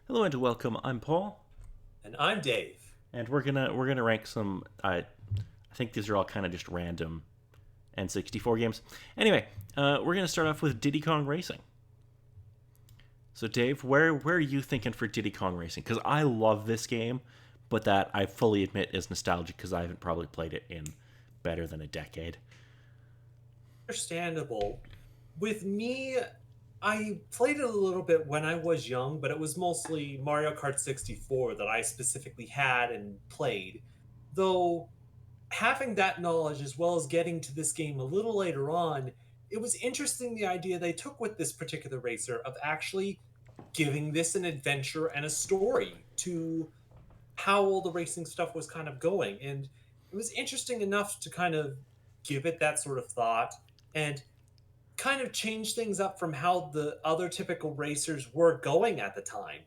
Hello and welcome. I'm Paul, And I'm Dave. and we're gonna rank some. I think these are all kind of just random N64 games. Anyway, we're gonna start off with Diddy Kong Racing. So, Dave, where are you thinking for Diddy Kong Racing? Because I love this game, but that I fully admit is nostalgic because I haven't probably played it in better than a decade. Understandable. With me, I played it a little bit when I was young, but it was mostly Mario Kart 64 that I specifically had and played. Though having that knowledge as well as getting to this game a little later on, it was interesting the idea they took with this particular racer of actually giving this an adventure and a story to how all the racing stuff was kind of going. And it was interesting enough to kind of give it that sort of thought and kind of change things up from how the other typical racers were going at the time.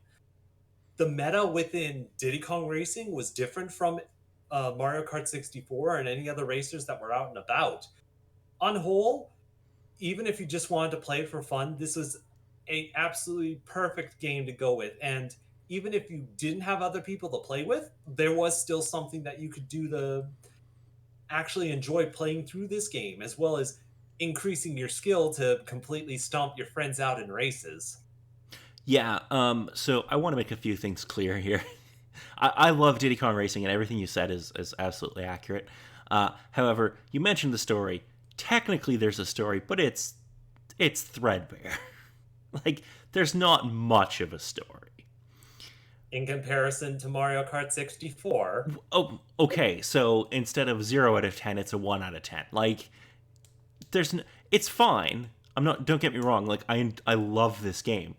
The meta within Diddy Kong Racing was different from Mario Kart 64 and any other racers that were out and about. On whole, even if you just wanted to play for fun, this was a absolutely perfect game to go with. And even if you didn't have other people to play with, there was still something that you could do to actually enjoy playing through this game, as well as increasing your skill to completely stomp your friends out in races. Yeah. So I want to make a few things clear here. I love Diddy Kong Racing, and everything you said is absolutely accurate. However, you mentioned the story. Technically, there's a story, but it's threadbare. Like, there's not much of a story. In comparison to Mario Kart 64, Oh, okay. So instead of 0 out of 10, it's a 1 out of 10. Like, it's fine. I'm not. Don't get me wrong. Like, I love this game.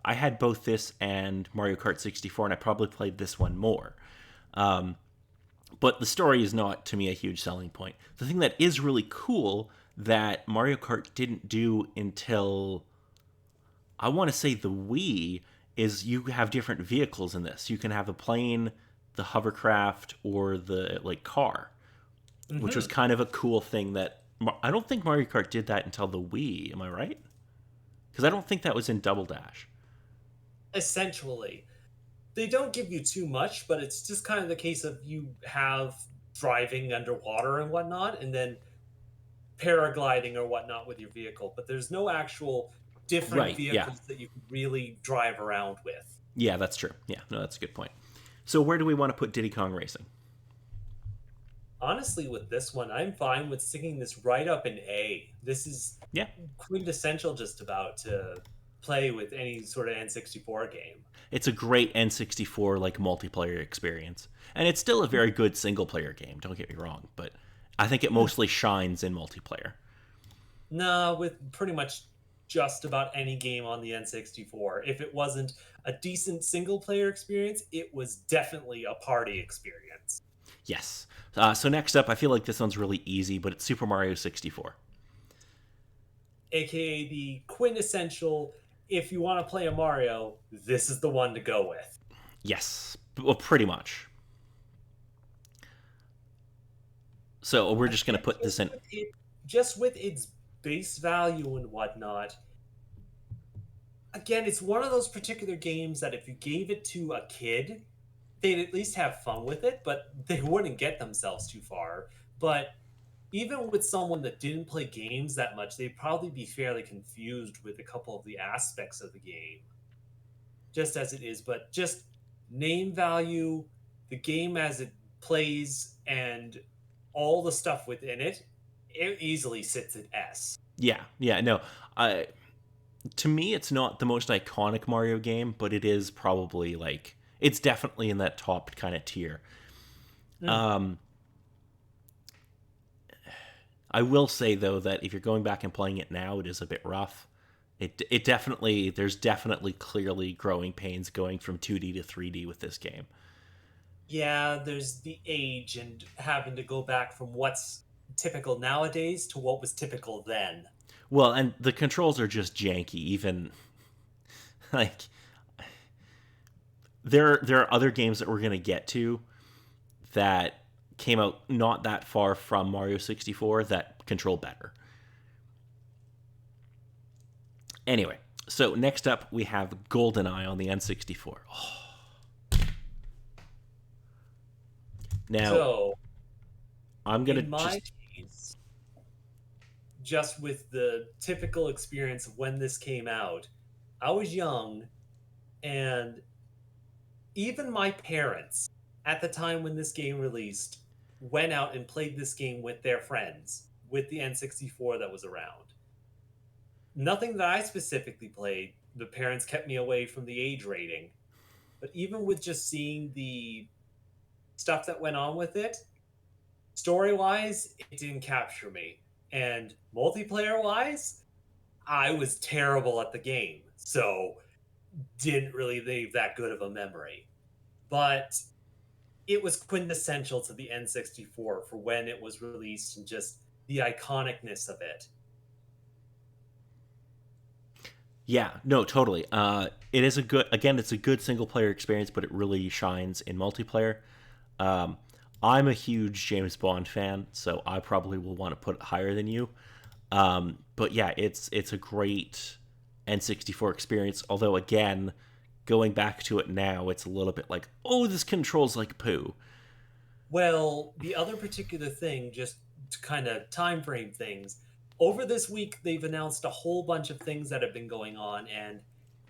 I had both this and Mario Kart 64, and I probably played this one more. But the story is not, to me, a huge selling point. The thing that is really cool that Mario Kart didn't do until, I want to say, the Wii is you have different vehicles in this. You can have a plane, the hovercraft, or the like car, which was mhm, kind of a cool thing that I don't think Mario Kart did that until the Wii. Am I right? Because I don't think that was in Double Dash. essentially, they don't give you too much, but it's just kind of the case of you have driving underwater and whatnot, and then paragliding or whatnot with your vehicle. But there's no actual different Right. Yeah. vehicles that you can really drive around with. Yeah, that's true. Yeah, no, that's a good point. So where do we want to put Diddy Kong Racing? Honestly, with this one, I'm fine with sticking this right up in A. This is Yeah, quintessential just about to play with any sort of N64 game. it's a great N64 like multiplayer experience, and it's still a very good single player game. Don't get me wrong, but I think it mostly shines in multiplayer. Nah, with pretty much just about any game on the N64. If it wasn't a decent single player experience, it was definitely a party experience. Yes. So next up, I feel like this one's really easy, but it's Super Mario 64. AKA the quintessential, if you want to play a Mario, this is the one to go with. Yes, well, pretty much. So we're just gonna Again, put this in. just with its base value and whatnot, again, it's one of those particular games that if you gave it to a kid, they'd at least have fun with it, but they wouldn't get themselves too far. But even with someone that didn't play games that much, they'd probably be fairly confused with a couple of the aspects of the game, just as it is. But just name value, the game as it plays, and all the stuff within it, it easily sits at S. Yeah, yeah, no. I To me, it's not the most iconic Mario game, but it is probably like it's definitely in that top kind of tier. Mm. I will say though that if you're going back and playing it now, it is a bit rough. It definitely there's definitely clearly growing pains going from 2D to 3D with this game. Yeah, there's the age and having to go back from what's typical nowadays to what was typical then. Well, and the controls are just janky. Even like there are other games that we're gonna get to that came out not that far from Mario 64 that control better. Anyway, So next up, we have GoldenEye on the N64. Oh. Now, So, I'm going to in my just. case, just with the typical experience of when this came out, I was young, and even my parents, at the time when this game released, went out and played this game with their friends with the N64 that was around. Nothing that I specifically played, the parents kept me away from the age rating. But even with just seeing the stuff that went on with it, story wise, it didn't capture me. And multiplayer wise, I was terrible at the game. So didn't really leave that good of a memory. But it was quintessential to the N64 for when it was released and just the iconicness of it. Yeah, no, totally. It is a good, again, it's a good single player experience, but it really shines in multiplayer. Um, I'm a huge James Bond fan, so I probably will want to put it higher than you. But yeah, it's a great N64 experience. Although again, going back to it now, it's a little bit like, oh, this controls like poo. Well, the other particular thing, just to kind of time frame things, over this week they've announced a whole bunch of things that have been going on, and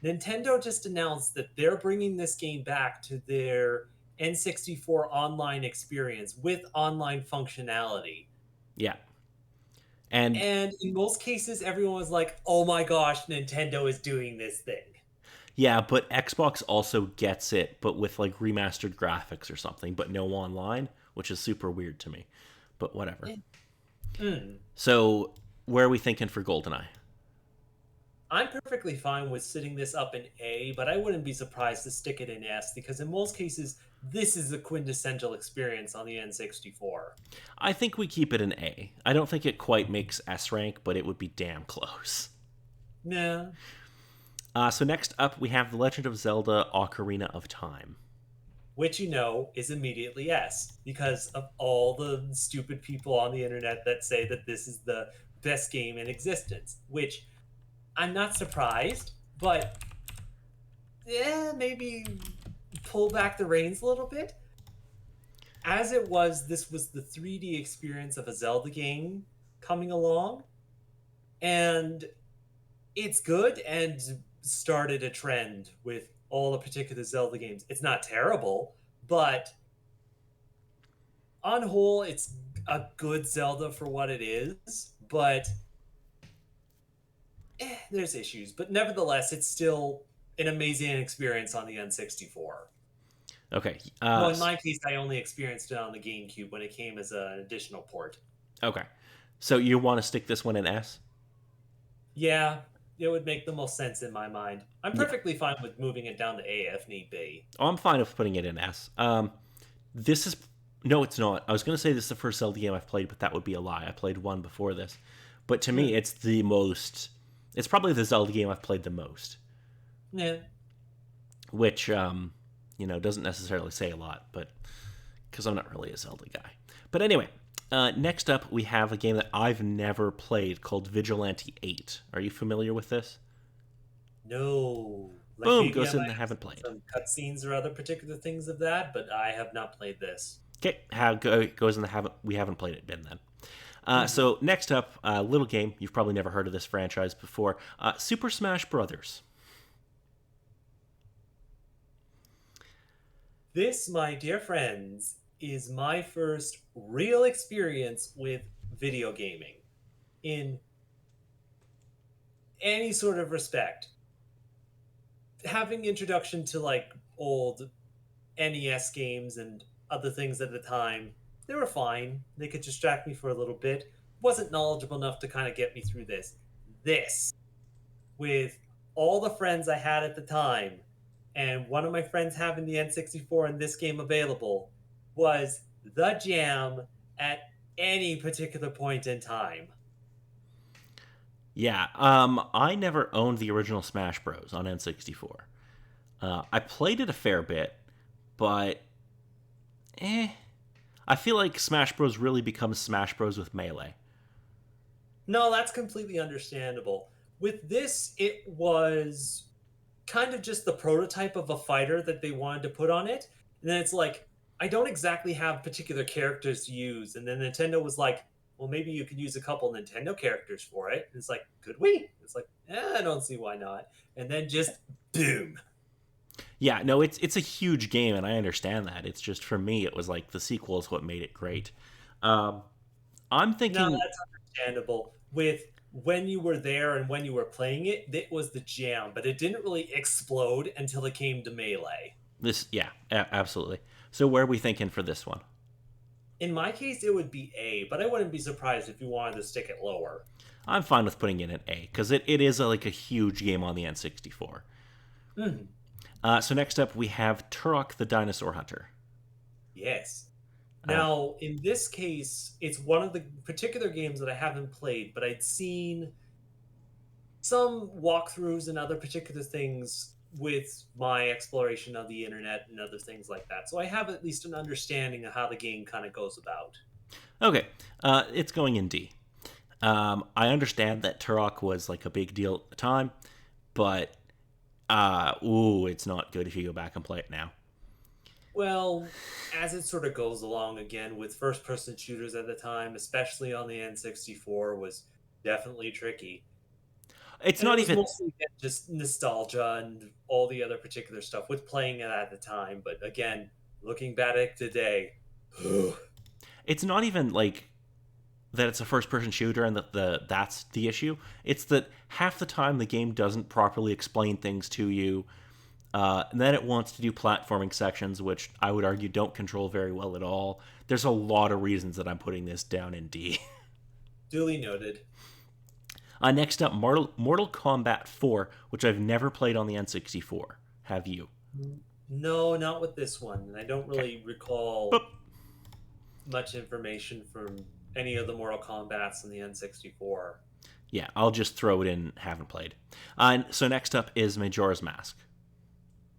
Nintendo just announced that they're bringing this game back to their N64 online experience with online functionality. Yeah, and And in most cases, everyone was like, oh my gosh, Nintendo is doing this thing. yeah, but Xbox also gets it, but with like remastered graphics or something, but no online, which is super weird to me. But whatever. Mm. So where are we thinking for GoldenEye? I'm perfectly fine with sitting this up in A, but I wouldn't be surprised to stick it in S because in most cases, this is a quintessential experience on the N64. I think we keep it an A. I don't think it quite makes S rank, but it would be damn close. Nah. So next up, we have The Legend of Zelda: Ocarina of Time. Which you know is immediately S because of all the stupid people on the internet that say that this is the best game in existence, which I'm not surprised, but yeah, maybe pull back the reins a little bit. As it was, this was the 3D experience of a Zelda game coming along, and it's good and started a trend with all the particular Zelda games. It's not terrible, but on whole, it's a good Zelda for what it is. But there's issues. But nevertheless, it's still an amazing experience on the N64. Okay. Well, in my case, I only experienced it on the GameCube when it came as an additional port. Okay. So you want to stick this one in S? Yeah, it would make the most sense in my mind. I'm Yeah. perfectly fine with moving it down to A if need be. Oh, I'm fine with putting it in S. This is no, it's not. I was going to say this is the first Zelda game I've played, but that would be a lie. I played one before this, but to me, Hmm. it's the most. It's probably the Zelda game I've played the most, Yeah. which doesn't necessarily say a lot, but because I'm not really a Zelda guy. But anyway, next up we have a game that I've never played called Vigilante 8. Are you familiar with this? No. Like Boom, maybe I goes in might the have haven't seen played. some cutscenes or other particular things of that, but I have not played this. Okay, goes in the haven't we haven't played it bin then. Mhm. So next up, little game you've probably never heard of this franchise before, Super Smash Brothers. This, my dear friends, is my first real experience with video gaming in any sort of respect. Having introduction to like old NES games and other things at the time, they were fine. They could distract me for a little bit. Wasn't knowledgeable enough to kind of get me through this. This, with all the friends I had at the time, and one of my friends having the N64 and this game available, was the jam at any particular point in time. Yeah, I never owned the original Smash Bros on N64. I played it a fair bit, but eh. I feel like Smash Bros really becomes Smash Bros with Melee. No, that's completely understandable. With this, it was kind of just the prototype of a fighter that they wanted to put on it. And then it's like, I don't exactly have particular characters to use. And then Nintendo was like, well, maybe you could use a couple Nintendo characters for it. And it's like, could we? It's like, I don't see why not. And then just boom. Yeah, no, it's a huge game, and I understand that. It's just for me, it was like the sequel is what made it great. Um, I'm No, thinking that's understandable. With when you were there and when you were playing it, it was the jam, but it didn't really explode until it came to Melee. this, yeah, absolutely. So where are we thinking for this one? In my case, it would be A, but I wouldn't be surprised if you wanted to stick it lower. I'm fine with putting it in A because it is like a huge game on the N64. Mhm. So next up we have Turok the Dinosaur Hunter. Yes. Uh, Now, in this case, it's one of the particular games that I haven't played, but I'd seen some walkthroughs and other particular things with my exploration of the internet and other things like that. So I have at least an understanding of how the game kind of goes about. okay, it's going in D. I understand that Turok was like a big deal at the time, but it's not good if you go back and play it now. Well, as it sort of goes along again with first person shooters at the time, especially on the N64, was definitely tricky. It's And it not was even mostly again, just nostalgia and all the other particular stuff with playing it at the time. But again, looking back at it today, it's not even like that it's a first person shooter and that that's the issue. It's that half the time the game doesn't properly explain things to you. And then it wants to do platforming sections, which I would argue don't control very well at all. There's a lot of reasons that I'm putting this down in D. duly noted. Next up, Mortal Kombat 4, which I've never played on the N64. Have you? No, not with this one. And I don't Okay. really recall Boop. much information from any of the Mortal Kombats in the N64. Yeah, I'll just throw it in, haven't played. So next up is Majora's Mask.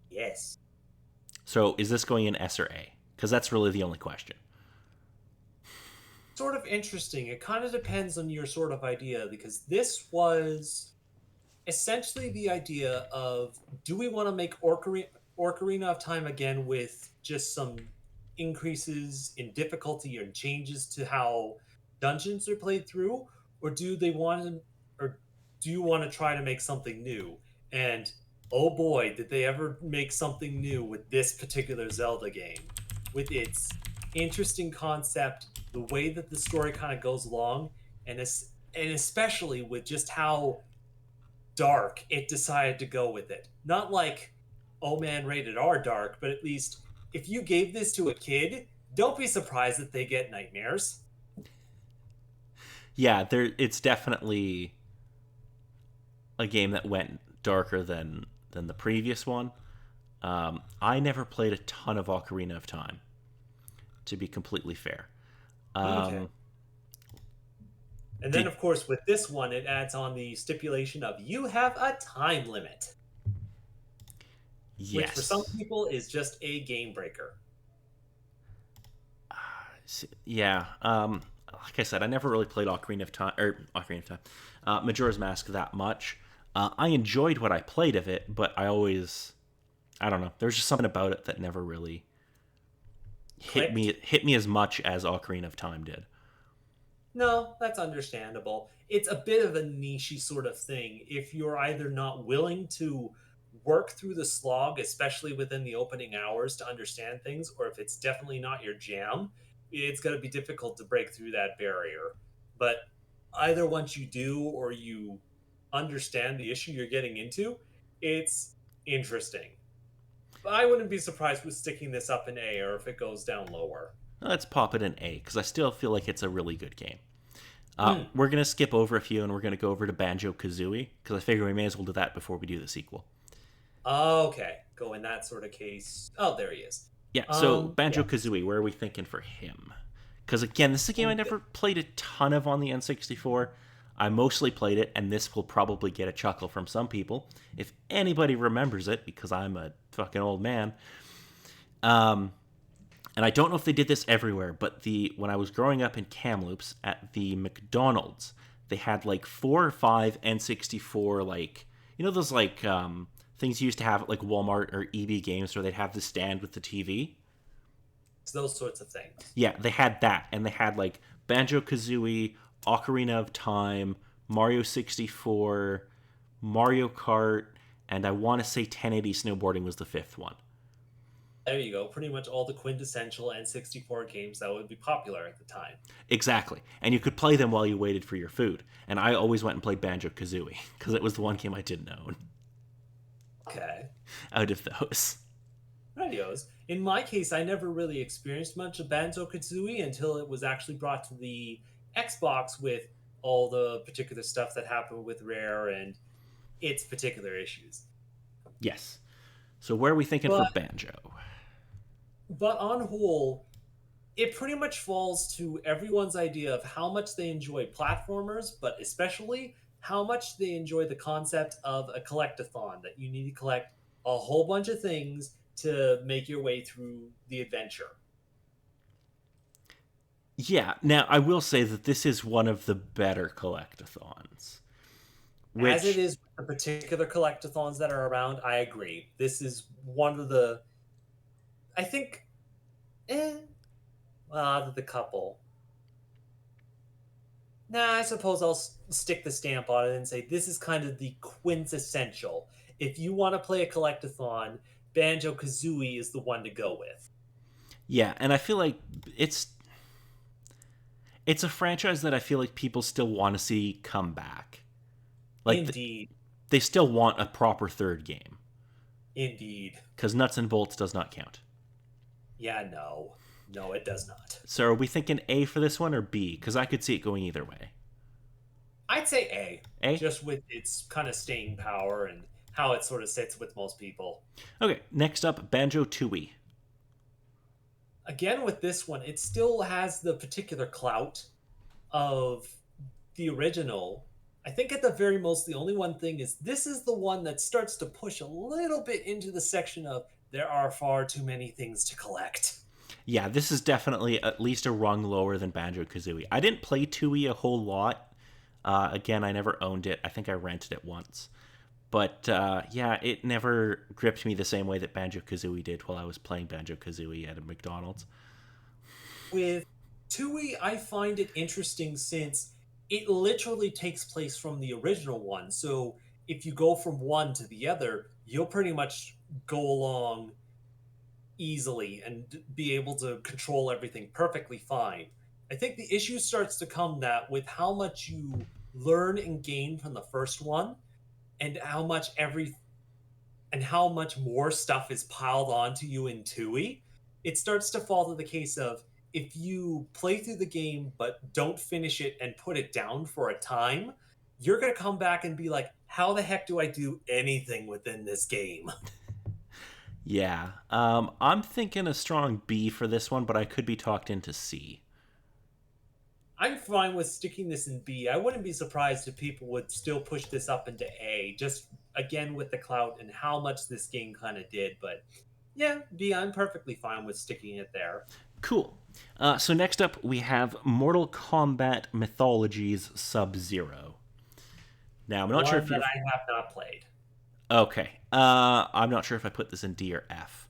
Yes. So is this going in S or A? Because that's really the only question. Sort of interesting. It kind of depends on your sort of idea because this was essentially the idea of do we want to make Ocarina of Time again with just some increases in difficulty and changes to how dungeons are played through, or do they want to, or do you want to try to make something new? And oh boy, did they ever make something new with this particular Zelda game, with its interesting concept, the way that the story kind of goes along, and especially with just how dark it decided to go with it. Not like, oh man, rated R dark, but at least if you gave this to a kid, don't be surprised that they get nightmares. Yeah, it's definitely a game that went darker than the previous one. I never played a ton of Ocarina of Time, to be completely fair. Okay. Um, And then, did of course, with this one, it adds on the stipulation of you have a time limit, which for some yes, people is just a game breaker. yeah. Like I said, I never really played Ocarina of Time or Ocarina of Time, Majora's Mask that much. I enjoyed what I played of it, but I don't know. There's just something about it that never really Clicked. hit me as much as Ocarina of Time did. No, that's understandable. It's a bit of a nichey sort of thing. If you're either not willing to work through the slog, especially within the opening hours, to understand things, or if it's definitely not your jam, it's going to be difficult to break through that barrier. But either once you do or you understand the issue you're getting into, it's interesting. But I wouldn't be surprised with sticking this up in A or if it goes down lower. Let's pop it in A because I still feel like it's a really good game. Mm. We're gonna skip over a few and we're gonna go over to Banjo Kazooie because I figure we may as well do that before we do the sequel. Okay, go in that sort of case. Oh, there he is. Yeah, so Banjo Yes. Kazooie, where are we thinking for him? Because again, this is a game I never played a ton of on the N64. I mostly played it, and this will probably get a chuckle from some people if anybody remembers it, because I'm a fucking old man. Um, and I don't know if they did this everywhere, but the when I was growing up in Kamloops at the McDonald's, They had like 4 or 5 N64, like, you know, those like things you used to have at like Walmart or EB Games where they'd have the stand with the TV? It's those sorts of things. Yeah, they had that. And they had like Banjo-Kazooie, Ocarina of Time, Mario 64, Mario Kart, and I want to say 1080 Snowboarding was the fifth one. There you go. Pretty much all the quintessential N64 games that would be popular at the time. Exactly. And you could play them while you waited for your food. And I always went and played Banjo Kazooie because it was the one game I didn't own Okay. out of those. Radios. In my case, I never really experienced much of Banjo-Kazooie until it was actually brought to the Xbox with all the particular stuff that happened with Rare and its particular issues. Yes. So where are we thinking for But Banjo? but on whole, it pretty much falls to everyone's idea of how much they enjoy platformers, but especially how much they enjoy the concept of a collectathon that you need to collect a whole bunch of things to make your way through the adventure. Yeah, now I will say that this is one of the better collectathons. As it Which, is with the particular collectathons that are around, I agree. This is one of the, I think, eh, well, out of the couple. Nah, I suppose I'll stick the stamp on it and say this is kind of the quintessential. If you want to play a collectathon, Banjo Kazooie is the one to go with. yeah, and I feel like it's it's a franchise that I feel like people still want to see come back. Like Indeed, they still want a proper third game indeed. because Nuts and Bolts does not count. Yeah, no. No, it does not. So are we thinking A for this one or B? Because I could see it going either way. I'd say A, A? just with its kind of staying power and how it sort of sits with most people. Okay, next up, Banjo-Tooie. Again, with this one, it still has the particular clout of the original. I think at the very most, the only one thing is this is the one that starts to push a little bit into the section of there are far too many things to collect. Yeah, this is definitely at least a rung lower than Banjo-Kazooie. I didn't play Tooie a whole lot. Again, I never owned it. I think I rented it once. But yeah, it never gripped me the same way that Banjo-Kazooie did while I was playing Banjo-Kazooie at a McDonald's. With Tui, I find it interesting since it literally takes place from the original one. So if you go from one to the other, you'll pretty much go along easily and be able to control everything perfectly fine. I think the issue starts to come that with how much you learn and gain from the first one and how much more stuff is piled onto you in Tui, it starts to fall to the case of if you play through the game but don't finish it and put it down for a time, you're going to come back and be like, how the heck do I do anything within this game? Yeah, I'm thinking a strong B for this one, but I could be talked into C. I'm fine with sticking this in B. I wouldn't be surprised if people would still push this up into A, just again with the clout and how much this game kind of did. But yeah, B, I'm perfectly fine with sticking it there. Cool. So next up, we have Mortal Kombat Mythologies Sub-Zero. Now, I'm not sure One if that you've... I have not played. Okay. I'm not sure if I put this in D or F.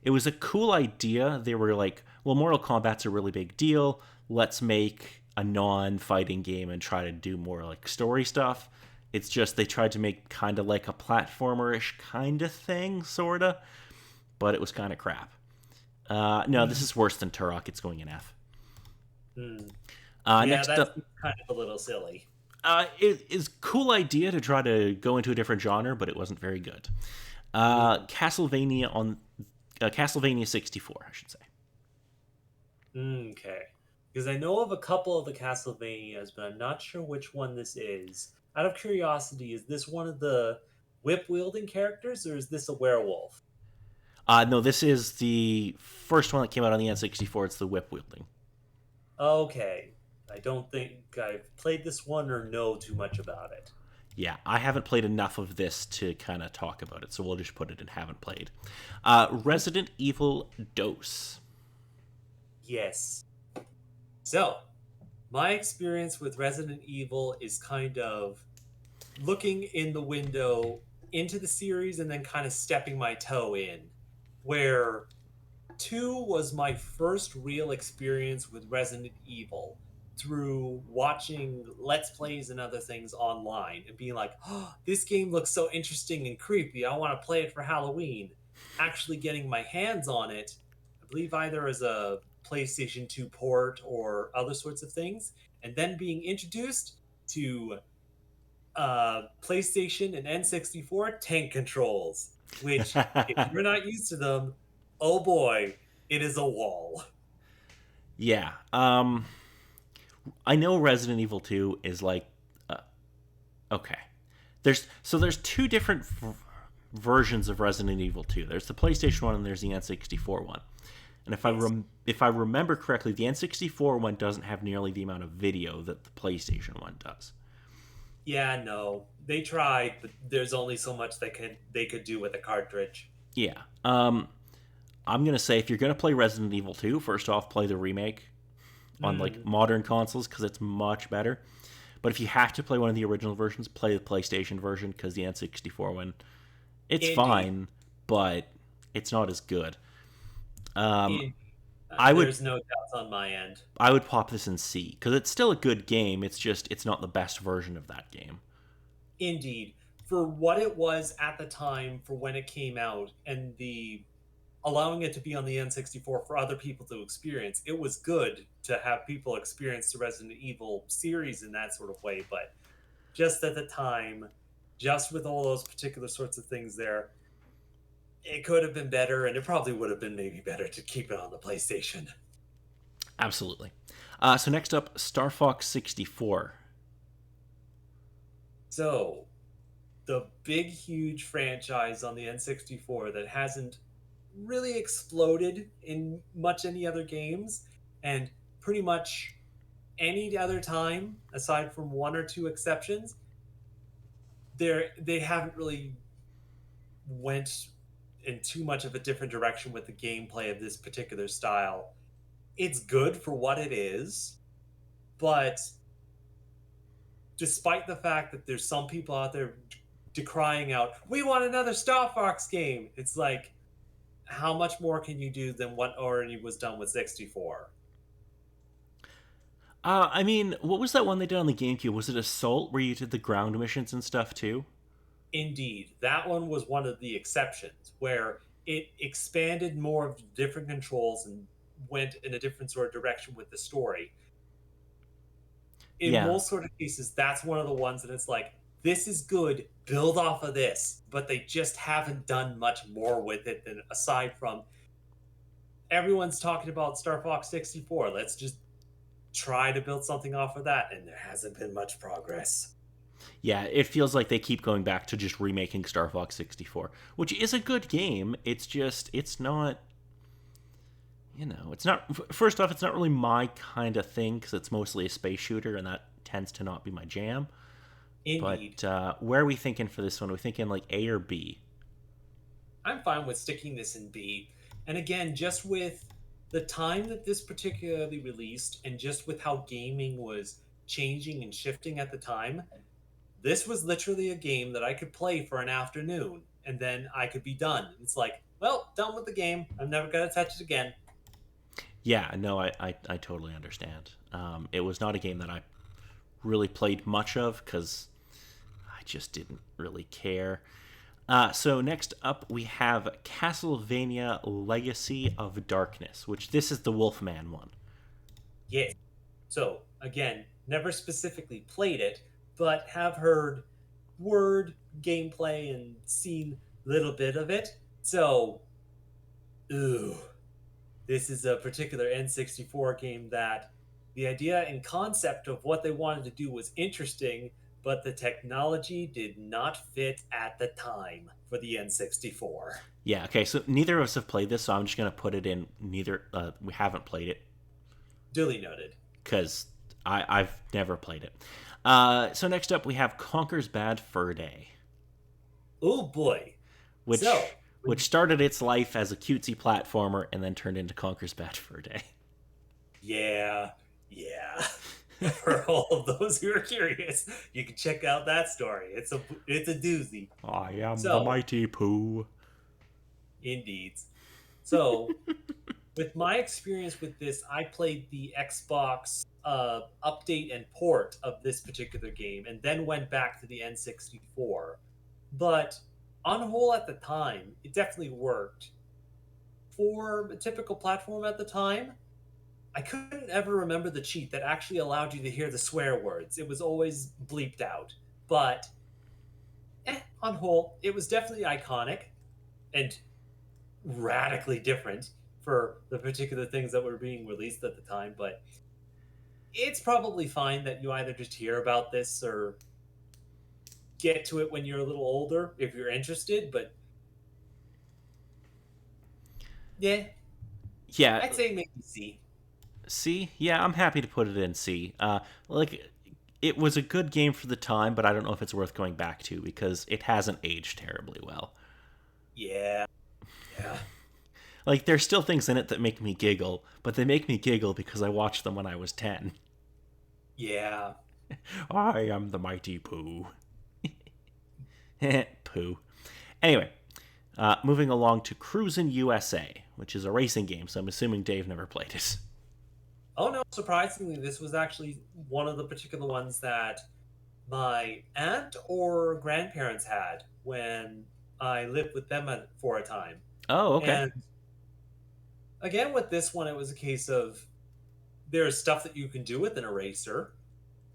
It was a cool idea. They were like, well, Mortal Kombat's a really big deal. Let's make a non-fighting game and try to do more like story stuff. It's just they tried to make kind of like a platformer-ish kind of thing, sort of, but it was kind of crap. No, this is worse than Turok. It's going in F. Hmm. Yeah, Next that's up, kind of a little silly. it is a cool idea to try to go into a different genre, but it wasn't very good. Castlevania 64, I should say. Okay. Because I know of a couple of the Castlevanias, but I'm not sure which one this is. Out of curiosity, is this one of the whip wielding characters, or is this a werewolf? No, this is the first one that came out on the N64. It's the whip wielding. Okay. I don't think I've played this one or know too much about it. Yeah, I haven't played enough of this to kind of talk about it, so we'll just put it in haven't played. Resident Evil Dose. Yes. So, My experience with Resident Evil is kind of looking in the window into the series and then kind of stepping my toe in. Where 2 was my first real experience with Resident Evil through watching Let's Plays and other things online and being like, oh, this game looks so interesting and creepy. I want to play it for Halloween. Actually, getting my hands on it, I believe either as a PlayStation 2 port or other sorts of things, and then being introduced to PlayStation and N64 tank controls, which, if you're not used to them, oh boy, it is a wall. Yeah. I know Resident Evil 2 is like okay. There's two different versions of Resident Evil 2. There's the PlayStation one and there's the N64 one. And Yes. if I remember correctly, the N64 one doesn't have nearly the amount of video that the PlayStation one does. Yeah, no. They tried, but there's only so much they could do with a cartridge. Yeah. I'm gonna say if you're gonna play Resident Evil 2, first off, play the remake on like Mm, modern consoles because it's much better. But if you have to play one of the original versions, play the PlayStation version because the N64 one, it's indeed. fine, but it's not as good. Um, In, I would there's no doubts on my end. I would pop this in C because it's still a good game. It's just it's not the best version of that game. Indeed. For what it was at the time, for when it came out, and the allowing it to be on the N64 for other people to experience, it was good to have people experience the Resident Evil series in that sort of way. But just at the time, just with all those particular sorts of things there, it could have been better, and it probably would have been maybe better to keep it on the PlayStation. Absolutely. So next up, Star Fox 64. So, the big, huge franchise on the N64 that hasn't really exploded in much any other games, and pretty much any other time, aside from one or two exceptions, they haven't really went in too much of a different direction with the gameplay of this particular style. It's good for what it is, but despite the fact that there's some people out there decrying out, "We want another Star Fox game," it's like, how much more can you do than what already was done with 64? I mean, what was that one they did on the GameCube? Was it Assault where you did the ground missions and stuff too? Indeed, that one was one of the exceptions where it expanded more of the different controls and went in a different sort of direction with the story. In Yeah, most sort of cases, that's one of the ones that it's like, this is good, build off of this, but they just haven't done much more with it than aside from everyone's talking about Star Fox 64. Let's just try to build something off of that, and there hasn't been much progress. yeah. It feels like they keep going back to just remaking Star Fox 64, which is a good game. It's just it's not. It's not. First off, it's not really my kind of thing because it's mostly a space shooter, and that tends to not be my jam. Indeed. But where are we thinking for this one? Are we thinking like A or B? I'm fine with sticking this in B. And again, just with the time that this particularly released and just with how gaming was changing and shifting at the time, this was literally a game that I could play for an afternoon and then I could be done. It's like, well, done with the game. I'm never going to touch it again. Yeah, no, I totally understand. It was not a game that I really played much of because I just didn't really care. So next up we have Castlevania Legacy of Darkness, which this is the Wolfman one. Yes. So, again, never specifically played it, but have heard word, gameplay, and seen a little bit of it. So, ooh, this is a particular N64 game that the idea and concept of what they wanted to do was interesting, but the technology did not fit at the time for the N64. Yeah, okay, so neither of us have played this, so I'm just gonna put it in neither. We haven't played it Duly noted. because I've never played it. So next up we have Conker's Bad Fur Day, Oh boy. So, which started its life as a cutesy platformer and then turned into Conker's Bad Fur Day. yeah, yeah. For all of those who are curious, you can check out that story. It's a doozy. I am the So, mighty Pooh. indeed. So, with my experience with this, I played the Xbox update and port of this particular game, and then went back to the N64. But on whole, at the time, it definitely worked. For a typical platform at the time, I couldn't ever remember the cheat that actually allowed you to hear the swear words. It was always bleeped out. But on whole, it was definitely iconic and radically different for the particular things that were being released at the time. But it's probably fine that you either just hear about this or get to it when you're a little older if you're interested. But yeah, Yeah, I'd say maybe C. C. Yeah, I'm happy to put it in C. Like it was a good game for the time, but I don't know if it's worth going back to because it hasn't aged terribly well. Yeah, yeah, Like there's still things in it that make me giggle, but they make me giggle because I watched them when I was 10. yeah. I am the mighty Pooh. Pooh. Anyway, moving along to Cruis'n USA, which is a racing game, so I'm assuming Dave never played it. Oh no, surprisingly, this was actually one of the particular ones that my aunt or grandparents had when I lived with them for a time. Oh, okay. And again, with this one, it was a case of there's stuff that you can do with an eraser,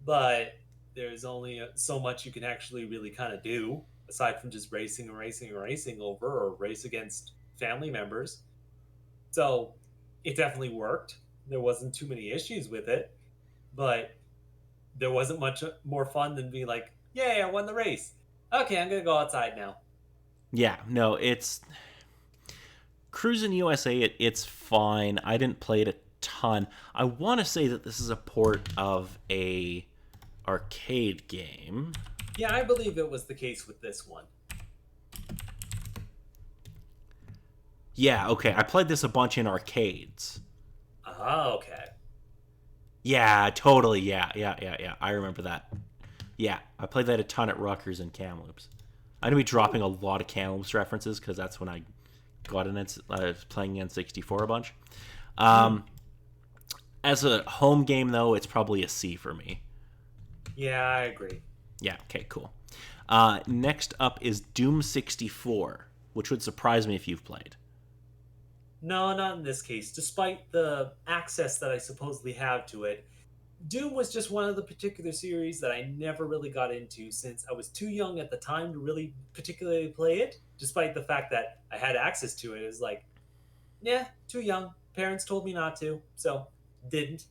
but there's only so much you can actually really kind of do aside from just racing and racing and racing over or race against family members. So it definitely worked. There wasn't too many issues with it, but there wasn't much more fun than being like, "Yay, I won the race. Okay, I'm gonna go outside now." Yeah, no, it's Cruis'n USA. It's fine. I didn't play it a ton. I want to say that this is a port of a arcade game. Yeah, I believe it was the case with this one. Yeah, okay. I played this a bunch in arcades. Ah, okay. Yeah, totally. Yeah. I remember that. Yeah, I played that a ton at Rutgers and Kamloops. I'm gonna be dropping a lot of Kamloops references because that's when I got in it. I was playing N64 a bunch. Hmm. Um, as a home game, though, it's probably a C for me. Yeah, I agree. Yeah. Okay. Cool. Next up is Doom 64, which would surprise me if you've played. No, not in this case. Despite the access that I supposedly have to it, Doom was just one of the particular series that I never really got into since I was too young at the time to really particularly play it. Despite the fact that I had access to it, it was like, yeah, too young. Parents told me not to, so didn't.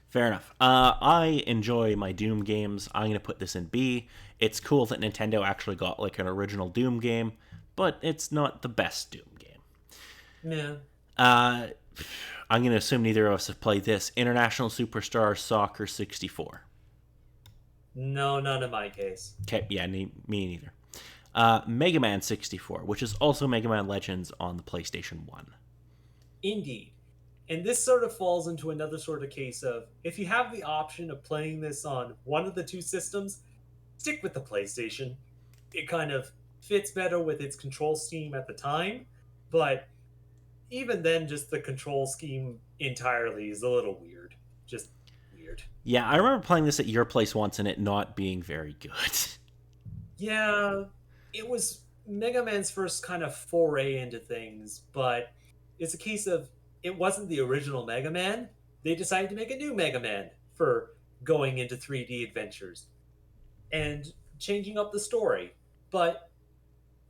Fair enough. I enjoy my Doom games. I'm gonna put this in B. It's cool that Nintendo actually got like an original Doom game, but it's not the best Doom game. Yeah. Uh, I'm gonna assume neither of us have played this. International Superstar Soccer 64. No, none in my case. Okay, yeah, me neither. Mega Man 64, which is also Mega Man Legends on the PlayStation 1. Indeed. And this sort of falls into another sort of case of if you have the option of playing this on one of the two systems, stick with the PlayStation. It kind of fits better with its control scheme at the time, but even then, just the control scheme entirely is a little weird. Just weird. Yeah, I remember playing this at your place once and it not being very good. Yeah, it was Mega Man's first kind of foray into things, but it's a case of it wasn't the original Mega Man. They decided to make a new Mega Man for going into 3D adventures and changing up the story. But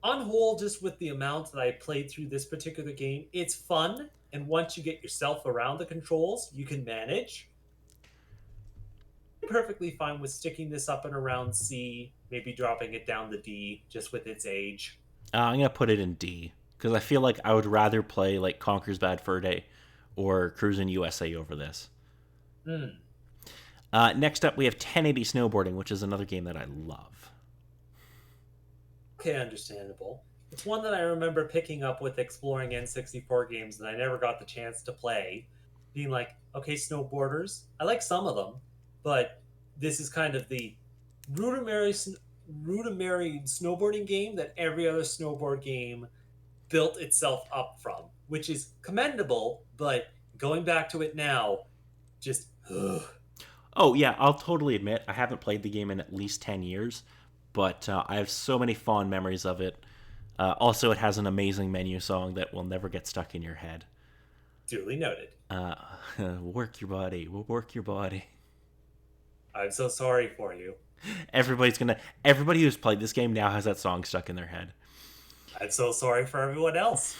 on whole, just with the amount that I played through this particular game, it's fun. And once you get yourself around the controls, you can manage. Perfectly fine with sticking this up and around C, maybe dropping it down to D just with its age. I'm gonna put it in D because I feel like I would rather play like Conker's Bad Fur Day or Cruis'n USA over this. Hmm. Next up, we have 1080 Snowboarding, which is another game that I love. Okay, understandable. It's one that I remember picking up with exploring N64 games that I never got the chance to play being like, okay, snowboarders, I like some of them, but this is kind of the rudimentary, rudimentary snowboarding game that every other snowboard game built itself up from, which is commendable, but going back to it now, just ugh. Oh yeah, I'll totally admit I haven't played the game in at least 10 years, but I have so many fond memories of it. Also, it has an amazing menu song that will never get stuck in your head. Duly noted. Uh, work your body, work your body. I'm so sorry for you. Everybody who's played this game now has that song stuck in their head. I'm so sorry for everyone else.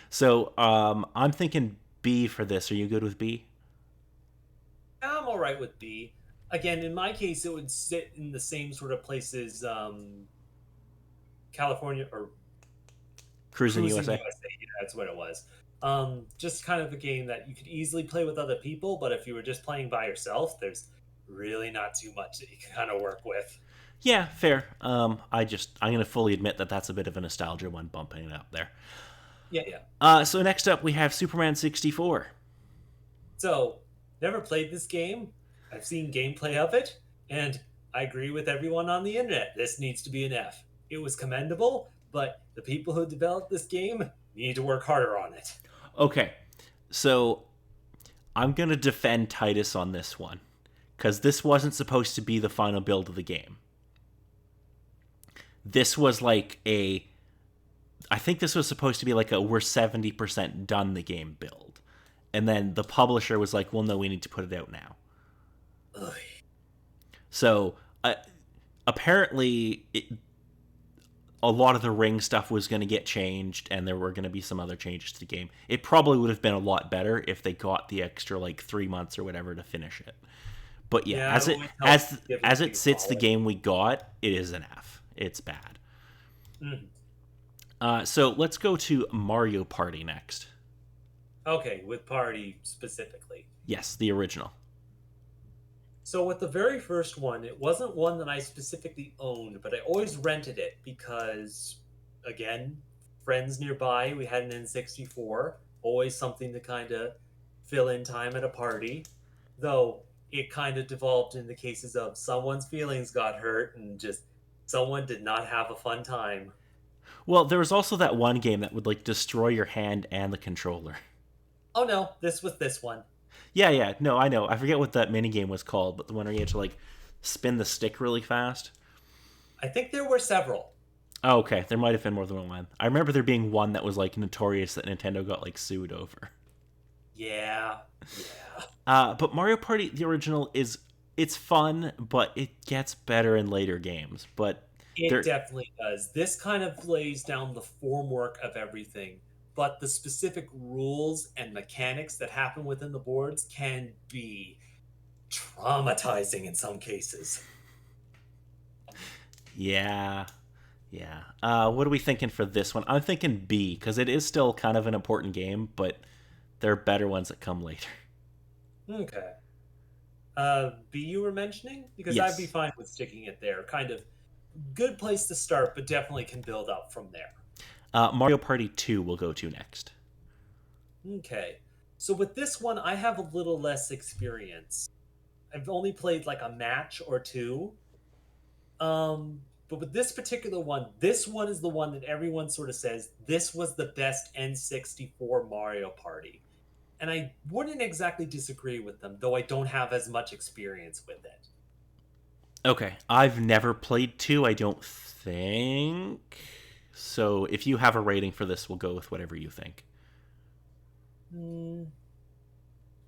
So I'm thinking B for this. Are you good with B? I'm all right with B. Again, in my case, it would sit in the same sort of places California or Cruis'n Cruis'n USA. USA. Yeah, that's what it was. Just kind of a game that you could easily play with other people, but if you were just playing by yourself, there's really not too much that you can kind of work with. Yeah, fair. I'm gonna fully admit that that's a bit of a nostalgia one, bumping it up there. Yeah, yeah. So next up we have Superman 64. So, never played this game. I've seen gameplay of it, and I agree with everyone on the internet. This needs to be an F. It was commendable, but the people who developed this game need to work harder on it. Okay, so I'm gonna defend Titus on this one because this wasn't supposed to be the final build of the game. This was like a I think this was supposed to be like a we're 70% done the game build. And then the publisher was like, well, no, we need to put it out now. Ugh. So apparently, a lot of the ring stuff was going to get changed, and there were going to be some other changes to the game. It probably would have been a lot better if they got the extra like 3 months or whatever to finish it. But yeah, Yeah, as it it would help give it as to it you sits, the solid. game we got it is an F. It's bad. Mhm. So let's go to Mario Party next. Okay, with Party specifically. Yes, the original. So with the very first one, it wasn't one that I specifically owned, but I always rented it because, again, friends nearby, we had an N64, always something to kind of fill in time at a party. Though it kind of devolved in the cases of someone's feelings got hurt and just someone did not have a fun time. Well, there was also that one game that would like destroy your hand and the controller. Oh no, this was this one. Yeah, yeah, no, I know. I forget what that mini game was called, but the one where you had to like spin the stick really fast. I think there were several. Oh, okay. There might have been more than one. I remember there being one that was like notorious that Nintendo got like sued over. Yeah, yeah. But Mario Party, the original, it's fun, but it gets better in later games. But It there, definitely does. This kind of lays down the formwork of everything, but the specific rules and mechanics that happen within the boards can be traumatizing in some cases. yeah, yeah. What are we thinking for this one? I'm thinking B because it is still kind of an important game, but there are better ones that come later. Okay. B you were mentioning? Because I'd be Yes. fine with sticking it there. Kind of good place to start, but definitely can build up from there. Mario Party 2 will go to next. Okay. So with this one, I have a little less experience. I've only played like a match or two. But with this particular one, this one is the one that everyone sort of says this was the best N64 Mario Party. And I wouldn't exactly disagree with them, though I don't have as much experience with it. Okay, I've never played 2, I don't think. So if you have a rating for this, we'll go with whatever you think. Hmm,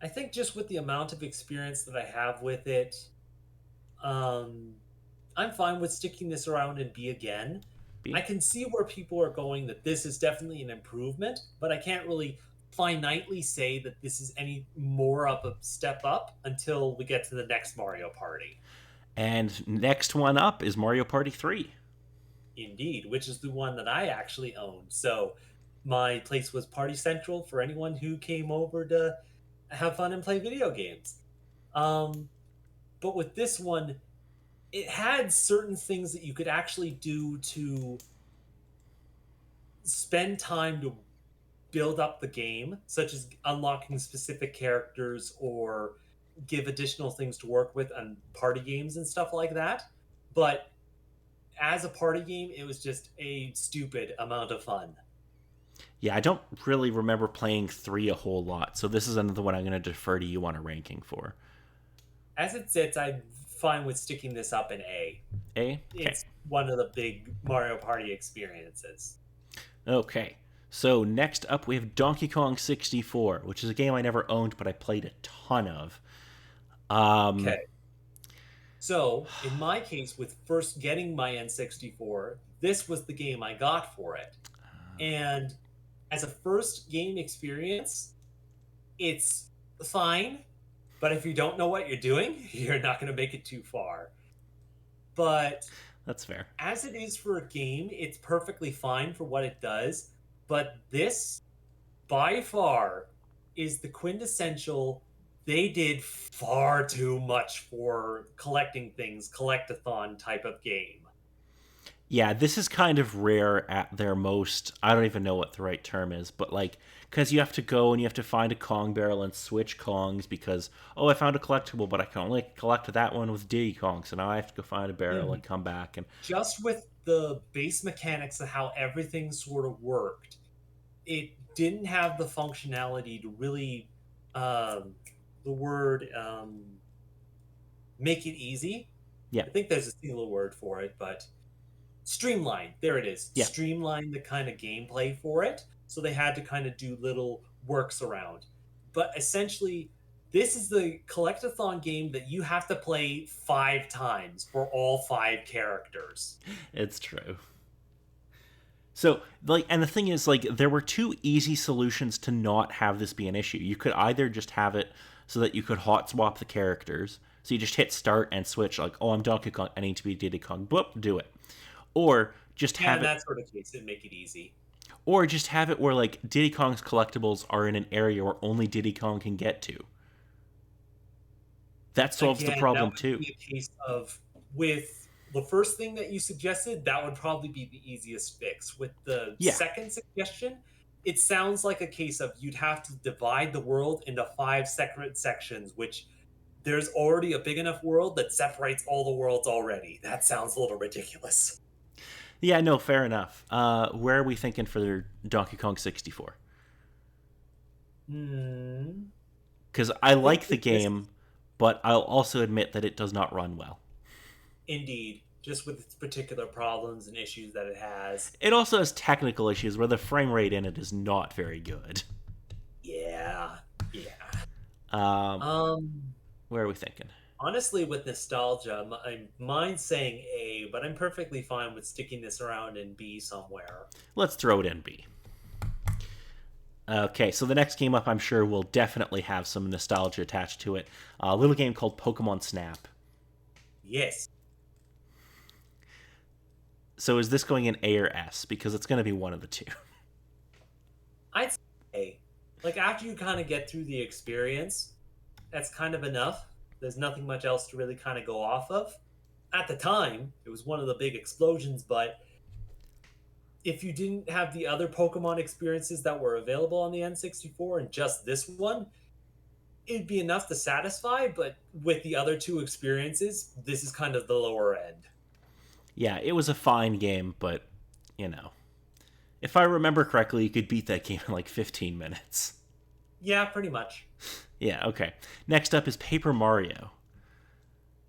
I think just with the amount of experience that I have with it, um, I'm fine with sticking this around and B again. I B? can see where people are going that this is definitely an improvement, but I can't really finitely say that this is any more of a step up until we get to the next Mario Party. And next one up is Mario Party 3. Indeed, which is the one that I actually owned. So my place was Party Central for anyone who came over to have fun and play video games. Um, but with this one, it had certain things that you could actually do to spend time to build up the game, such as unlocking specific characters or give additional things to work with on party games and stuff like that. But as a party game, it was just a stupid amount of fun. Yeah, I don't really remember playing 3 a whole lot, so this is another one I'm going to defer to you on a ranking for. As it sits, I'm fine with sticking this up in A. A? Okay. It's one of the big Mario Party experiences. Okay. So next up we have Donkey Kong 64, which is a game I never owned, but I played a ton of. Um, Okay. So, in my case, with first getting my N64, this was the game I got for it. And as a first game experience, it's fine, but if you don't know what you're doing, you're not going to make it too far. But that's fair. as it is for a game, it's perfectly fine for what it does. But this, by far, is the quintessential. They did far too much for collecting things, collectathon type of game. Yeah, this is kind of rare at their most. I don't even know what the right term is, but like, because you have to go and you have to find a Kong barrel and switch Kongs because, oh, I found a collectible, but I can only collect that one with Diddy Kong, so now I have to go find a barrel and come back. And Just with the base mechanics of how everything sort of worked, it didn't have the functionality to really, um, the word, make it easy. yeah, I think there's a single word for it, but streamline. There it is. yeah, Streamline the kind of gameplay for it. So they had to kind of do little works around. But essentially, this is the collectathon game that you have to play 5 times for all 5 characters. it's true. So, like, and the thing is, like, there were 2 easy solutions to not have this be an issue. You could either just have it so that you could hot swap the characters. So you just hit start and switch, like, oh, I'm Donkey Kong, I need to be Diddy Kong. Boop, do it. Or just Yeah, have in it, that sort of case, it'd make it easy. or just have it where like Diddy Kong's collectibles are in an area where only Diddy Kong can get to. That solves the Again, that problem would too. be a case of with the first thing that you suggested, that would probably be the easiest fix. With the Yeah, second suggestion, it sounds like a case of you'd have to divide the world into 5 separate sections, which there's already a big enough world that separates all the worlds already. That sounds a little ridiculous. yeah, no, fair enough. Where are we thinking for Donkey Kong 64? Hmm. Because I I think like the with this, game, but I'll also admit that it does not run well. indeed, just with its particular problems and issues that it has. It also has technical issues where the frame rate in it is not very good. Yeah. Yeah. Um, Um, where are we thinking? Honestly, with nostalgia, I mind saying A, but I'm perfectly fine with sticking this around in B somewhere. Let's throw it in B. Okay, so the next game up, I'm sure, will definitely have some nostalgia attached to it. A little game called Pokemon Snap. Yes. So is this going in A or S? Because it's going to be one of the two. I'd say A. Like, after you kind of get through the experience, that's kind of enough. There's nothing much else to really kind of go off of. At the time, it was one of the big explosions, but if you didn't have the other Pokemon experiences that were available on the N64 and just this one, it'd be enough to satisfy, but with the other 2 experiences, this is kind of the lower end. Yeah, it was a fine game, but, you know. If I remember correctly, you could beat that game in like 15 minutes. Yeah, pretty much. Yeah, okay. Next up is Paper Mario.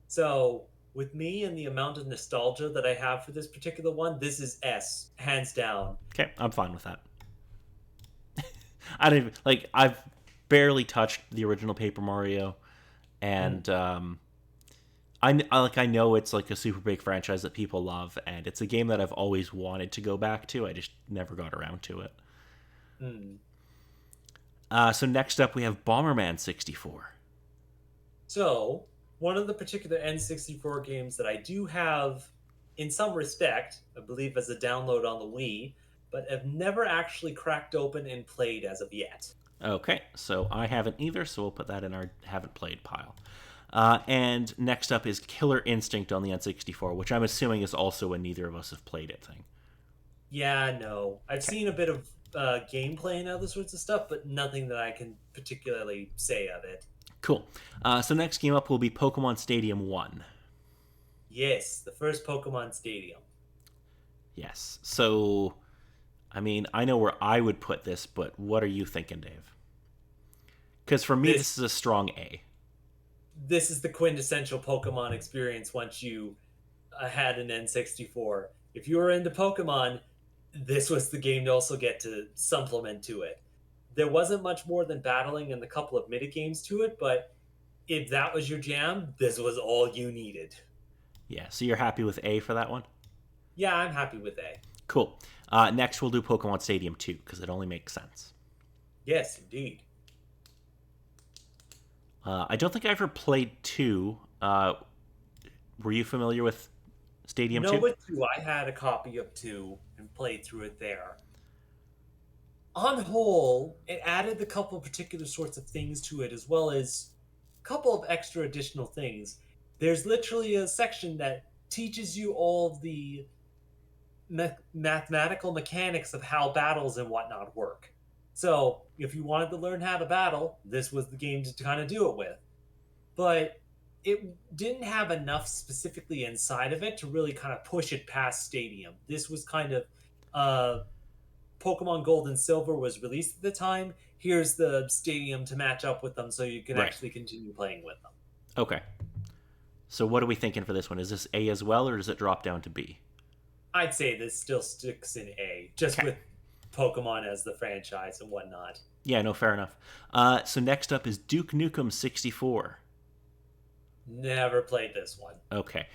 So, with me and the amount of nostalgia that I have for this particular one, this is S, hands down. Okay, I'm fine with that. I don't even, like, I've barely touched the original Paper Mario, Mm. and I know it's like a super big franchise that people love, and it's a game that I've always wanted to go back to. I just never got around to it. Mm. So next up, we have Bomberman 64. So, one of the particular N64 games that I do have, in some respect, I believe as a download on the Wii, but have never actually cracked open and played as of yet. Okay, so I haven't either, so we'll put that in our haven't played pile. And next up is Killer Instinct on the N64, which I'm assuming is also a neither of us have played it thing. Yeah, no. I've Okay. seen a bit of gameplay and other sorts of stuff, but nothing that I can particularly say of it. Cool. So next game up will be Pokemon Stadium 1. Yes, the first Pokemon Stadium. Yes. So, I mean, I know where I would put this, but what are you thinking, Dave? Because for me, This this is a strong A. this is the quintessential Pokemon experience once you had an N64. If you were into Pokemon, this was the game to also get to supplement to it. There wasn't much more than battling and a couple of mini games to it, but if that was your jam, this was all you needed. Yeah, so you're happy with A for that one? Yeah, I'm happy with A. Cool. Next, we'll do Pokemon Stadium 2, because it only makes sense. Yes, indeed. I don't think I ever played 2. Were you familiar with Stadium No, 2? with two, I had a copy of two and played through it there. On whole, it added a couple of particular sorts of things to it, as well as a couple of extra additional things. There's literally a section that teaches you all of the mathematical mechanics of how battles and whatnot work. So, if you wanted to learn how to battle, this was the game to kind of do it with. But it didn't have enough specifically inside of it to really kind of push it past Stadium. This was kind of uh, Pokemon Gold and Silver was released at the time. Here's the Stadium to match up with them so you can Right. actually continue playing with them. Okay. So what are we thinking for this one? Is this A as well, or does it drop down to B? I'd say this still sticks in A, just Okay. with Pokemon as the franchise and whatnot. Yeah, no, fair enough. So next up is Duke Nukem 64. Never played this one. Okay.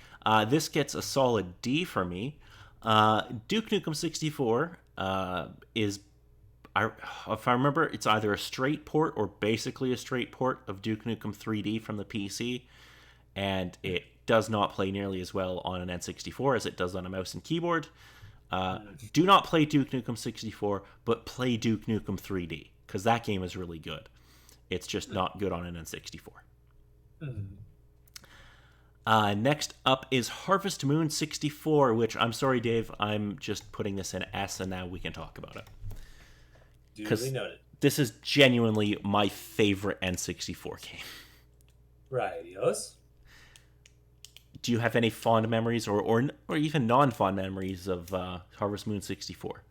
This gets a solid D for me. Duke Nukem 64 is, if I remember, it's either a straight port or basically a straight port of Duke Nukem 3D from the PC, and it does not play nearly as well on an N64 as it does on a mouse and keyboard. Do not play Duke Nukem 64, but play Duke Nukem 3D, because that game is really good. It's just not good on an N64. Mm. Next up is Harvest Moon 64, which I'm sorry, Dave, I'm just putting this in S, and now we can talk about it. Duly noted. This is genuinely my favorite N64 game. Rightios. Do you have any fond memories or even non-fond memories of Harvest Moon 64?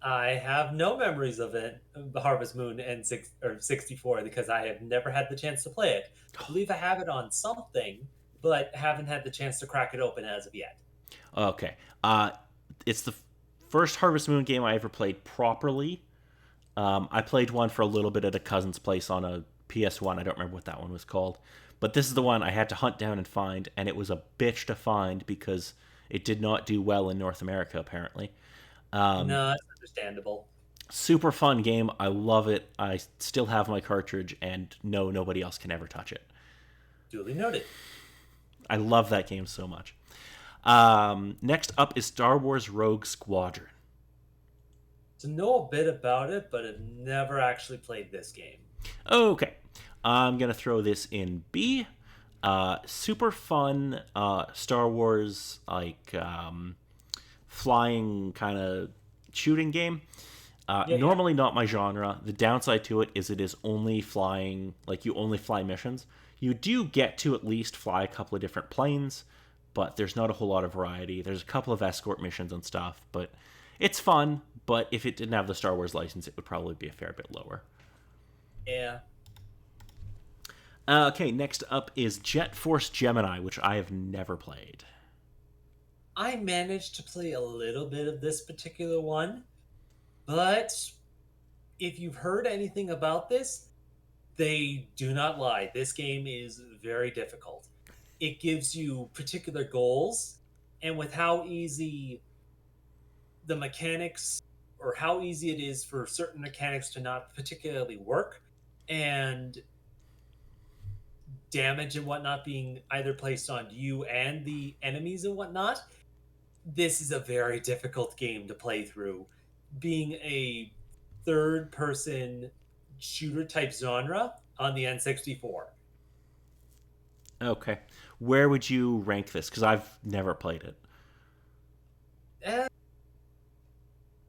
I have no memories of it, the Harvest Moon and 64, because I have never had the chance to play it. I believe I have it on something, but haven't had the chance to crack it open as of yet. Okay. It's the first Harvest Moon game I ever played properly. I played one for a little bit at a cousin's place on a PS1. I don't remember what that one was called. But this is the one I had to hunt down and find, and it was a bitch to find because it did not do well in North America, apparently. No, it's understandable. Super fun game. I love it. I still have my cartridge, and no, nobody else can ever touch it. Duly noted. I love that game so much. Next up is Star Wars Rogue Squadron. To know a bit about it, but have never actually played this game. Okay. I'm going to throw this in B. Super fun Star Wars, like, flying kind of shooting game. Normally not my genre. The downside to it is only flying, like, you only fly missions. You do get to at least fly a couple of different planes, but there's not a whole lot of variety. There's a couple of escort missions and stuff, but it's fun. But if it didn't have the Star Wars license, it would probably be a fair bit lower. Yeah. Okay, next up is Jet Force Gemini, which I have never played. I managed to play a little bit of this particular one, but if you've heard anything about this, they do not lie. This game is very difficult. It gives you particular goals, and with how easy the mechanics or how easy it is for certain mechanics to not particularly work, and damage and whatnot being either placed on you and the enemies and whatnot, this is a very difficult game to play through. Being a third person shooter type genre on the N64. Okay. Where would you rank this? Because I've never played it. Eh,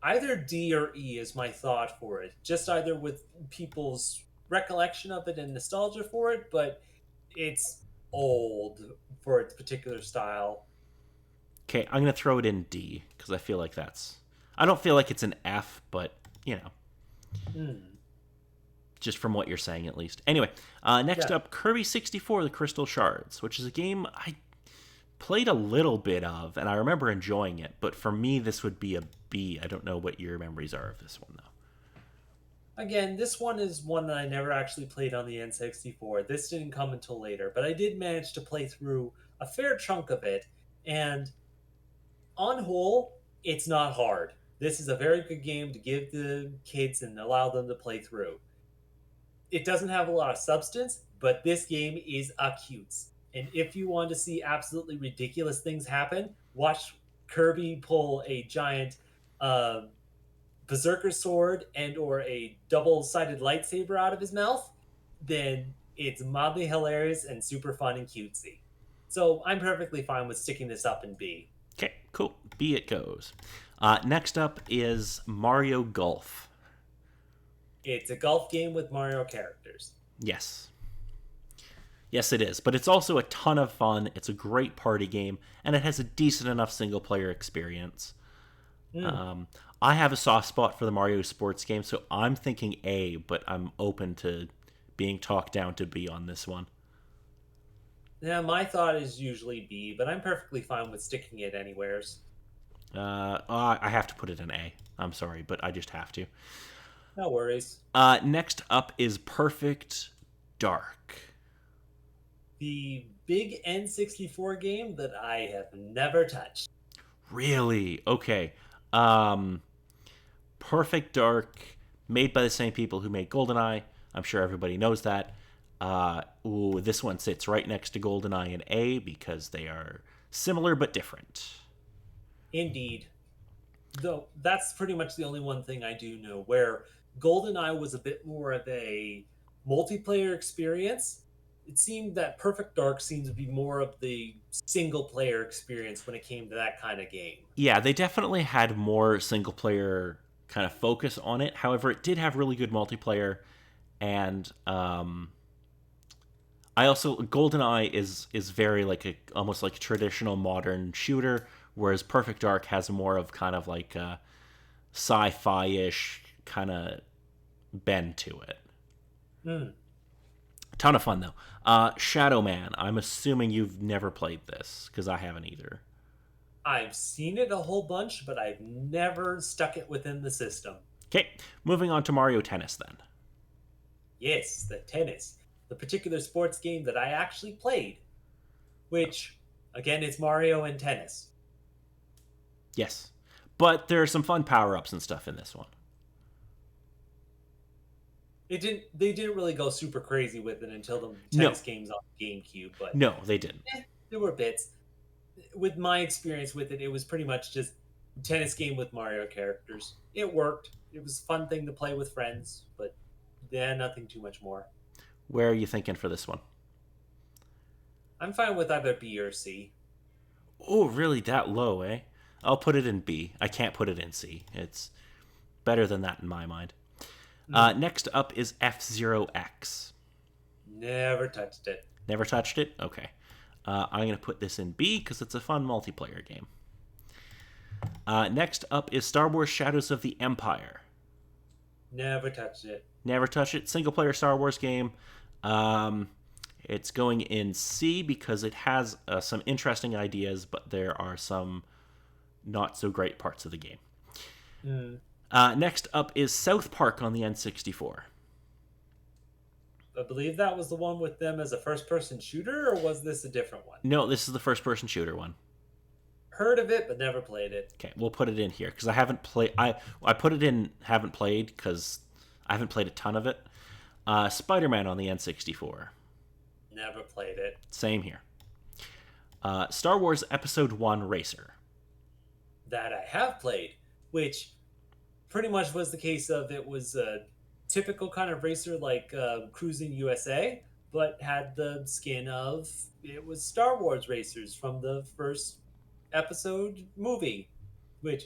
Either D or E is my thought for it. Just either with people's recollection of it and nostalgia for it, but it's old for its particular style. Okay, I'm gonna throw it in D because I feel like that's. I don't feel like it's an F, but you know, Hmm. just from what you're saying at least. Anyway, next Yeah. up, Kirby 64: The Crystal Shards, which is a game I played a little bit of, and I remember enjoying it. But for me, this would be a B. I don't know what your memories are of this one though. Again, this one is one that I never actually played on the N64. This didn't come until later, but I did manage to play through a fair chunk of it. And on whole, it's not hard. This is a very good game to give the kids and allow them to play through. It doesn't have a lot of substance, but this game is a cutes. And if you want to see absolutely ridiculous things happen, watch Kirby pull a giant uh, berserker sword and or a double-sided lightsaber out of his mouth, then it's mildly hilarious and super fun and cutesy. So I'm perfectly fine with sticking this up in B. Okay, cool. B it goes. Next up is Mario Golf. It's a golf game with Mario characters. Yes. Yes, it is. But it's also a ton of fun. It's a great party game, and it has a decent enough single player experience. Mm. Um, I have a soft spot for the Mario sports game, so I'm thinking A, but I'm open to being talked down to B on this one. Yeah, my thought is usually B, but I'm perfectly fine with sticking it anywheres. I have to put it in A. I'm sorry, but I just have to. No worries. Next up is Perfect Dark. The big N64 game that I have never touched. Really? Okay. Um, Perfect Dark, made by the same people who made GoldenEye. I'm sure everybody knows that. This one sits right next to GoldenEye and A because they are similar but different. Indeed. Though that's pretty much the only one thing I do know. Where GoldenEye was a bit more of a multiplayer experience, it seemed that Perfect Dark seemed to be more of the single player experience when it came to that kind of game. Yeah, they definitely had more single player kind of focus on it. However, it did have really good multiplayer, and I also GoldenEye is very like a almost like a traditional modern shooter, whereas Perfect Dark has more of kind of like a sci-fi ish kind of bend to it. Hmm. Ton of fun though. Shadow Man. I'm assuming you've never played this because I haven't either. I've seen it a whole bunch, but I've never stuck it within the system. Okay, moving on to Mario Tennis then. Yes, the tennis, the particular sports game that I actually played, which, again, it's Mario and tennis. Yes, but there are some fun power ups and stuff in this one. They didn't really go super crazy with it until the No, tennis games on GameCube, but no, they didn't. there were bits. With my experience with it, it was pretty much just tennis game with Mario characters. It worked. It was a fun thing to play with friends, but yeah, nothing too much more. Where are you thinking for this one? I'm fine with either B or C. Oh, really? That low, eh? I'll put it in B. I can't put it in C. It's better than that in my mind. Hmm. Next up is F Zero X. Never touched it. Never touched it? Okay. I'm going to put this in B because it's a fun multiplayer game. Next up is Star Wars Shadows of the Empire. Never touched it. Never touched it. Single player Star Wars game. Um, it's going in C because it has some interesting ideas, but there are some not so great parts of the game. Hmm. Next up is South Park on the N64. I believe that was the one with them as a first person shooter, or was this a different one? No, this is the first person shooter one. Heard of it, but never played it. Okay, we'll put it in here because I haven't played. I put it in haven't played because I haven't played a ton of it. Spider-Man on the N64. Never played it. Same here. Star Wars Episode 1 Racer. That I have played, which pretty much was the case of it was a typical kind of racer like Cruis'n USA, but had the skin of it was Star Wars racers from the first episode movie, which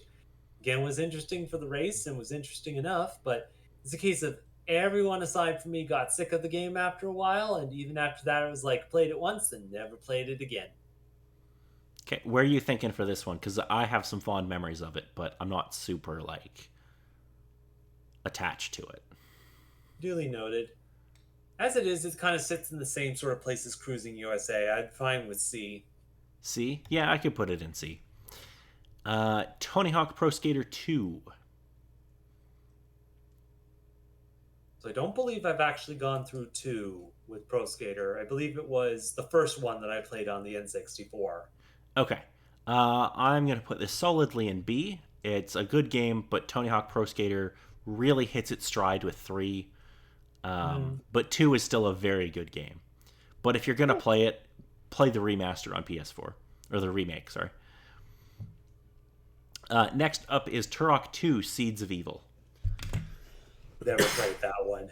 Again, was interesting for the race and was interesting enough, but it's a case of everyone aside from me got sick of the game after a while, and even after that, it was like played it once and never played it again. Okay, where are you thinking for this one? Because I have some fond memories of it, but I'm not super like attached to it. Duly noted. As it is, it kind of sits in the same sort of place as Cruising USA. I'd fine with C. C? Yeah, I could put it in C. Tony Hawk Pro Skater 2. So I don't believe I've actually gone through two with Pro Skater. I believe it was the first one that I played on the N64. Okay. I'm going to put this solidly in B. It's a good game, but Tony Hawk Pro Skater really hits its stride with 3. Hmm. But 2 is still a very good game. But if you're going to play it, play the remaster on PS4. Or the remake, sorry. Next up is Turok 2 Seeds of Evil. Never played that one.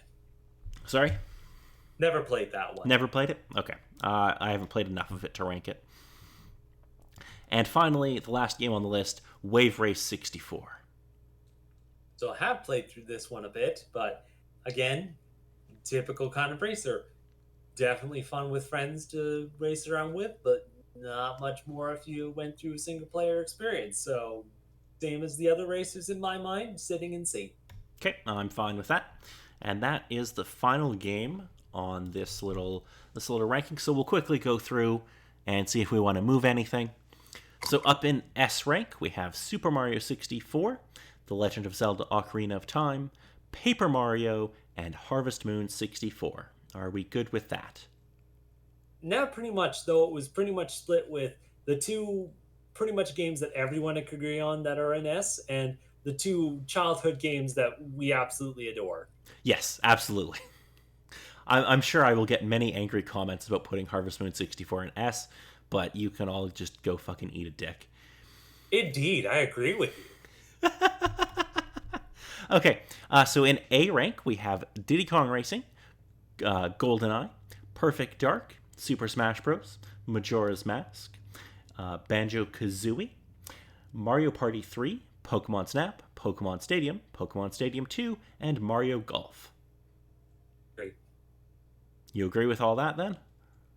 Sorry? Never played that one. Never played it? Okay. I haven't played enough of it to rank it. And finally, the last game on the list, Wave Race 64. So I have played through this one a bit, but again, typical kind of racer. Definitely fun with friends to race around with, but not much more if you went through a single player experience. So, same as the other racers in my mind, sitting in C. Okay, I'm fine with that. And that is the final game on this little ranking. So we'll quickly go through and see if we want to move anything. So up in S rank, we have Super Mario 64, The Legend of Zelda Ocarina of Time, Paper Mario, and Harvest Moon 64. Are we good with that? Now, pretty much, though, it was pretty much split with the two pretty much games that everyone could agree on that are in S, and the two childhood games that we absolutely adore. Yes, absolutely. I'm sure I will get many angry comments about putting Harvest Moon 64 in S, but you can all just go fucking eat a dick. Indeed, I agree with you. Okay, so in A rank, we have Diddy Kong Racing, GoldenEye, Perfect Dark, Super Smash Bros., Majora's Mask, Banjo-Kazooie, Mario Party 3, Pokemon Snap, Pokemon Stadium 2, and Mario Golf. Great. You agree with all that then?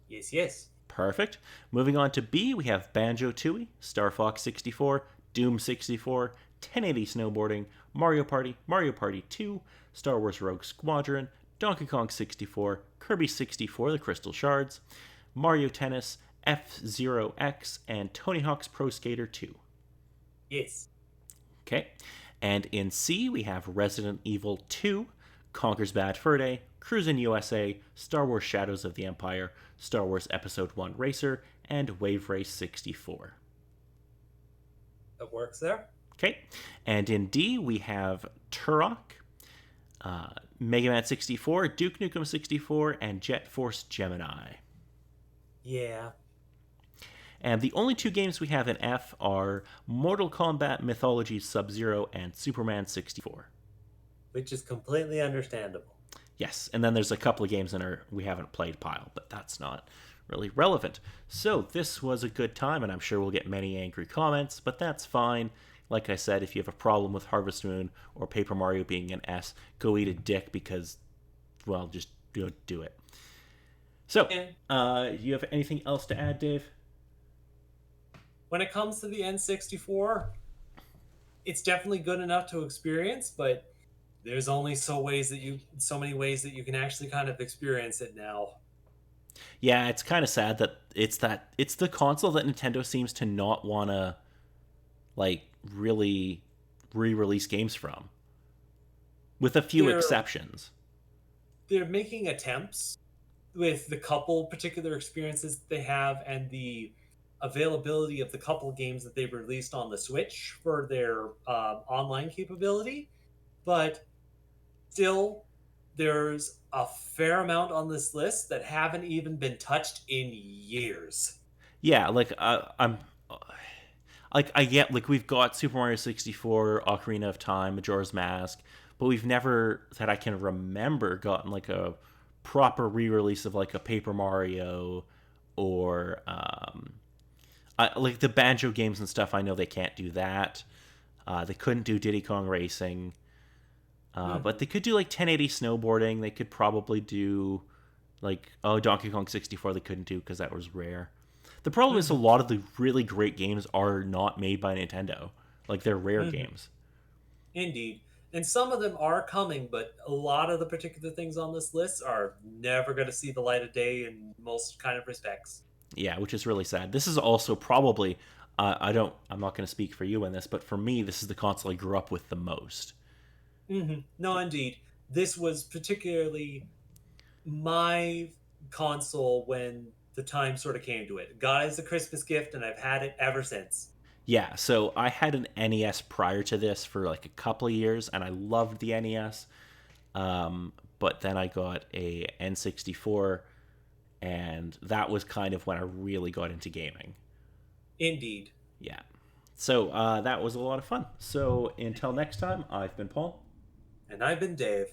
Yes, yes. Perfect. Moving on to B, we have Banjo-Tooie, Star Fox 64, Doom 64, 1080 Snowboarding, Mario Party 2, Star Wars Rogue Squadron, Donkey Kong 64, Kirby 64, The Crystal Shards, Mario Tennis, F-Zero X, and Tony Hawk's Pro Skater 2. Yes. Okay. And in C, we have Resident Evil 2, Conker's Bad Fur Day, Cruis'n USA, Star Wars Shadows of the Empire, Star Wars Episode 1 Racer, and Wave Race 64. That works there. Okay. And in D, we have Turok, Mega Man 64, Duke Nukem 64, and Jet Force Gemini. Yeah. And the only two games we have in F are Mortal Kombat Mythologies Sub-Zero and Superman 64. Which is completely understandable. Yes, and then there's a couple of games in our we haven't played pile, but that's not really relevant. So this was a good time, and I'm sure we'll get many angry comments, but that's fine. Like I said, if you have a problem with Harvest Moon or Paper Mario being an S, go eat a dick because, well, just do it. So, you have anything else to add, Dave? When it comes to the N64, it's definitely good enough to experience, but there's only so many ways that you can actually kind of experience it now. Yeah, it's kind of sad that it's the console that Nintendo seems to not want to like really re-release games from, with a few They're exceptions. they're making attempts with the couple particular experiences that they have and the availability of the couple games that they've released on the Switch for their online capability, but still, there's a fair amount on this list that haven't even been touched in years. Yeah, I'm like I get like we've got Super Mario 64, Ocarina of Time, Majora's Mask, but we've never that I can remember gotten like a proper re-release of like a Paper Mario or like the Banjo games and stuff. I know they can't do that. They couldn't do Diddy Kong Racing, but Hmm. they could do like 1080 snowboarding. They could probably do like, oh, Donkey Kong 64 they couldn't do because that was rare. The problem is a Hmm. lot of the really great games are not made by Nintendo. Like they're rare Hmm. games. Indeed. And some of them are coming, but a lot of the particular things on this list are never going to see the light of day in most kind of respects. Yeah, which is really sad. This is also probably I don't I'm not going to speak for you in this, but for me this is the console I grew up with the most. No, indeed. This was particularly my console when the time sort of came to it. Got it as a Christmas gift, and I've had it ever since. Yeah, so I had an NES prior to this for like a couple of years, and I loved the NES. But then I got a N64, and that was kind of when I really got into gaming. Indeed. Yeah. So that was a lot of fun. So until next time, I've been Paul. And I've been Dave.